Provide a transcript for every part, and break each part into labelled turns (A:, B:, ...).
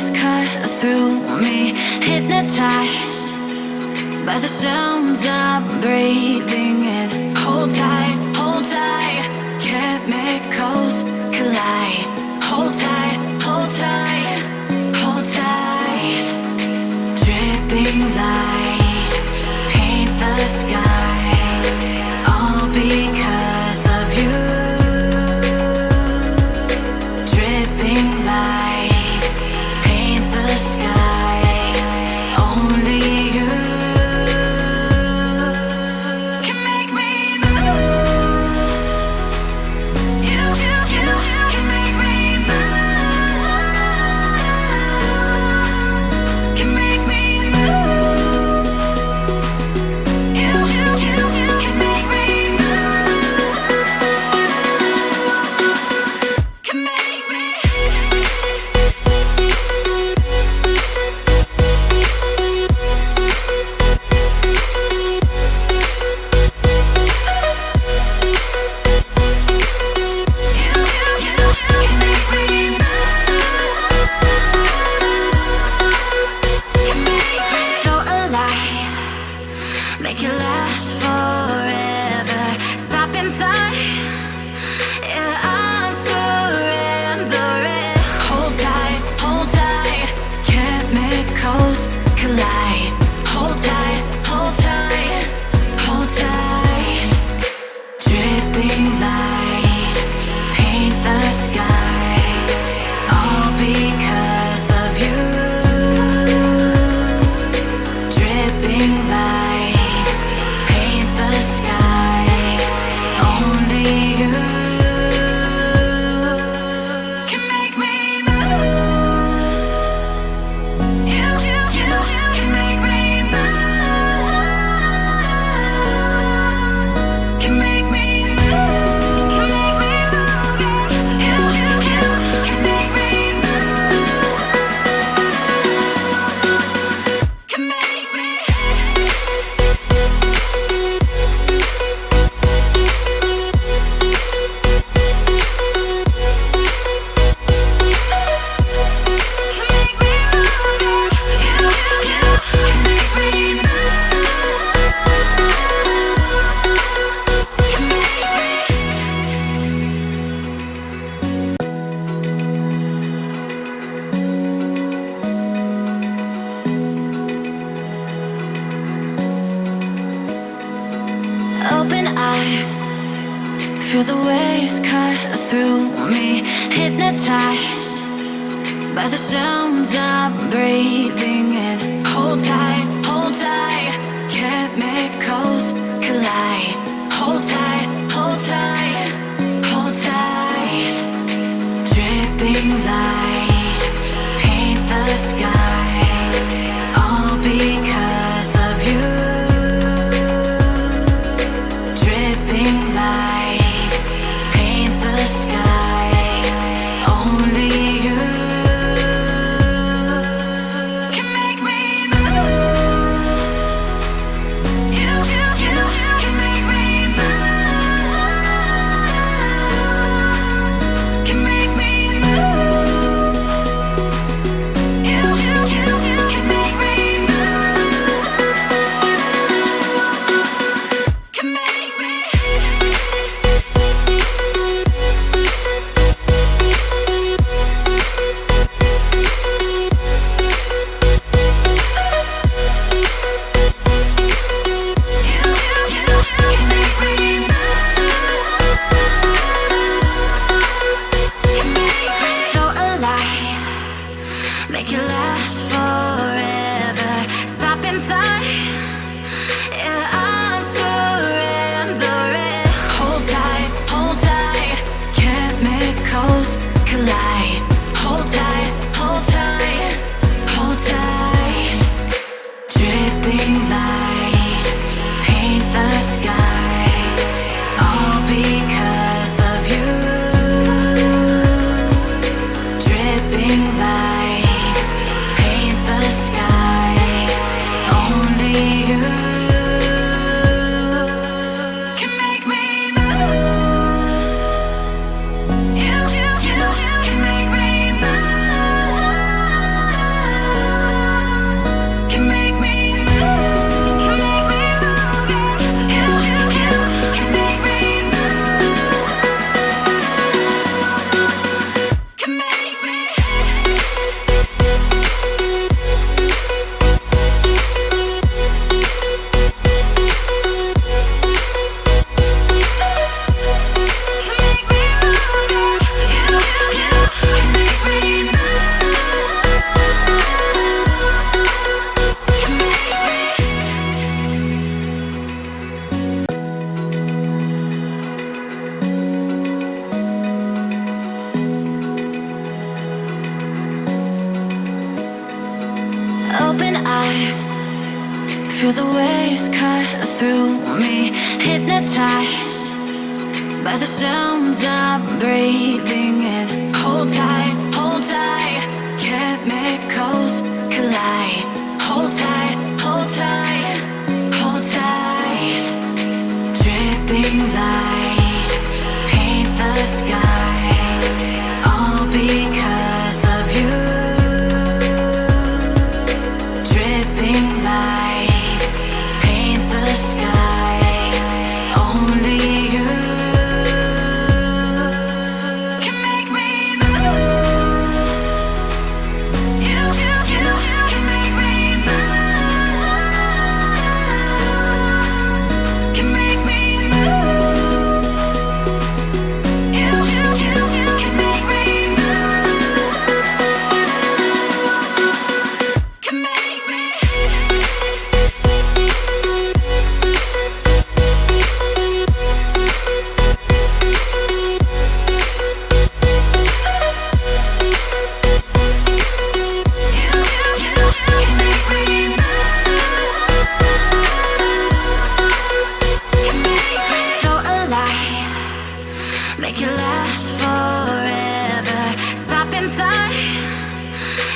A: waves cut through me, hypnotized by the sounds I'm breathing in. Hold tight, chemicals collide. Hold tight, hold tight, hold tight. Dripping lights paint the skies, all because of you. Dripping lights paint the skies, only you can make me move. You can make me move. Can make me move. You can make me move. Can make me. So alive, make it last forever. Stop in time, yeah, I'm surrendering. Hold tight, chemicals collide. Hold tight, hold tight, hold tight. Dripping lights paint the skies, all because of you. Dripping lights paint the skies, only you can make me move. You can make me move. Can make me move. Can make me move. You can make me move. Can make me. Open eye, feel the waves cut through me, hypnotized by the sounds I'm breathing in. Hold tight, chemicals collide. Hold tight, hold tight, hold tight. Dripping lights paint the skies, all because of you. Dripping lights paint the skies, only you I feel the waves cut through me, hypnotized by the sounds I'm breathing in. Hold tight, chemicals collide. Hold tight, hold tight, hold tight. Dripping lights paint the skies, all because of you. Dripping lights paint the skies, only you can make me move. You can make me move. Can make me move. You can make me move. Can make me. So alive, make it last forever. Stop in time,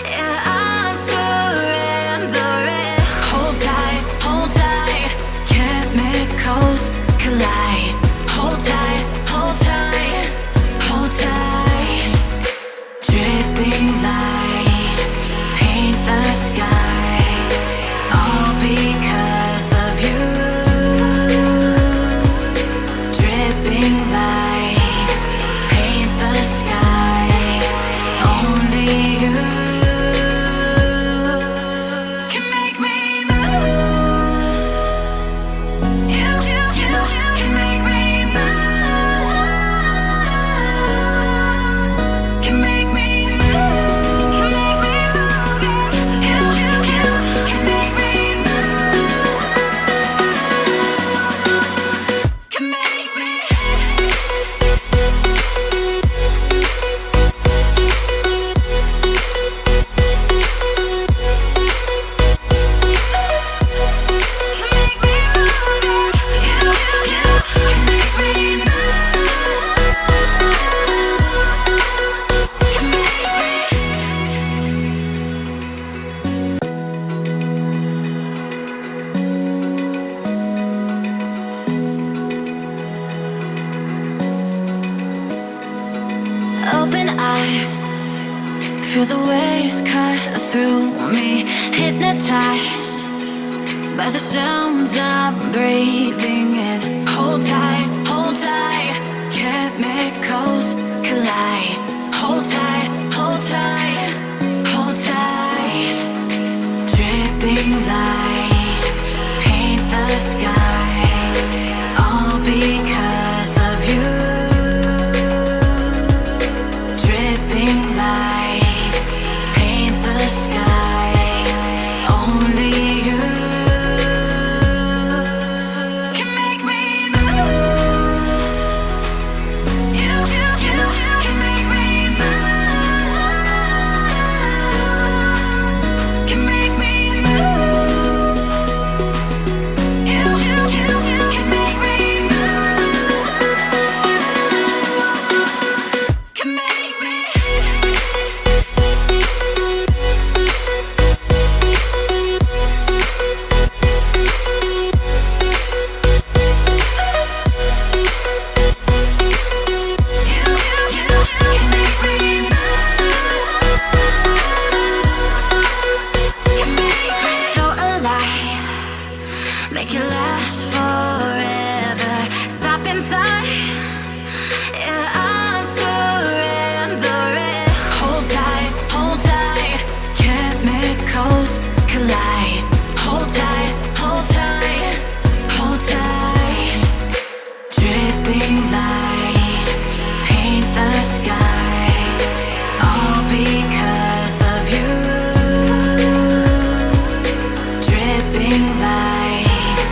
A: yeah, I'm surrendering. Hold tight, chemicals collide. Hold tight, hold tight, hold tight. Dripping lights paint the skies, all because of you. Dripping lights paint the skies, only you can make me move. You can make me move. Can make me move. Can make me move. You can make me move. Can make me. Can make me move. You can make me move. Can make me. Open eye, feel the waves cut through me, hypnotized by the sounds I'm breathing in. Hold tight, chemicals collide. Hold tight, hold tight. Dripping lights paint the skies, all because of you. Dripping lights paint the skies, only you can make me move. You can make me move. Can make me move. You can make me move. Can make me. So alive, make it last forever. Stop in time, yeah, I'm surrendering. Hold tight, chemicals collide. Hold tight, hold tight. Dripping lights paint the skies, all because of you. Dripping lights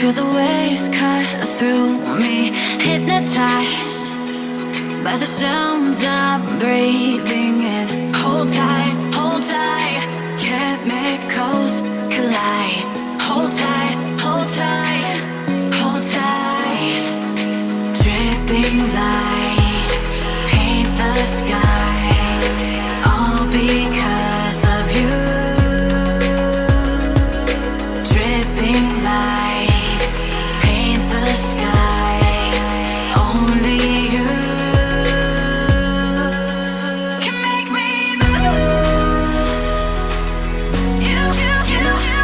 A: Feel the waves cut through me, hypnotized by the sounds I'm breathing in. Hold tight, hold tight. Chemicals collide. Hold tight, hold tight, hold tight. Dripping lights paint the skies, all because of you. Dripping lights paint the skies, only you can make me move. You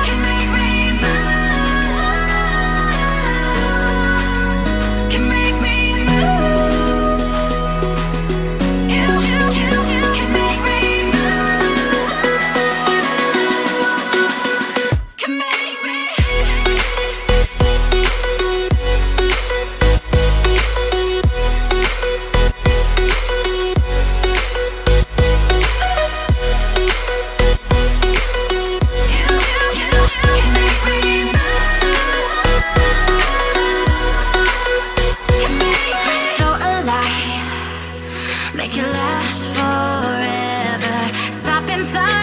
A: can make me move. Can make me move. You can make me move. Can make me. So alive, make it last forever. Stop in time.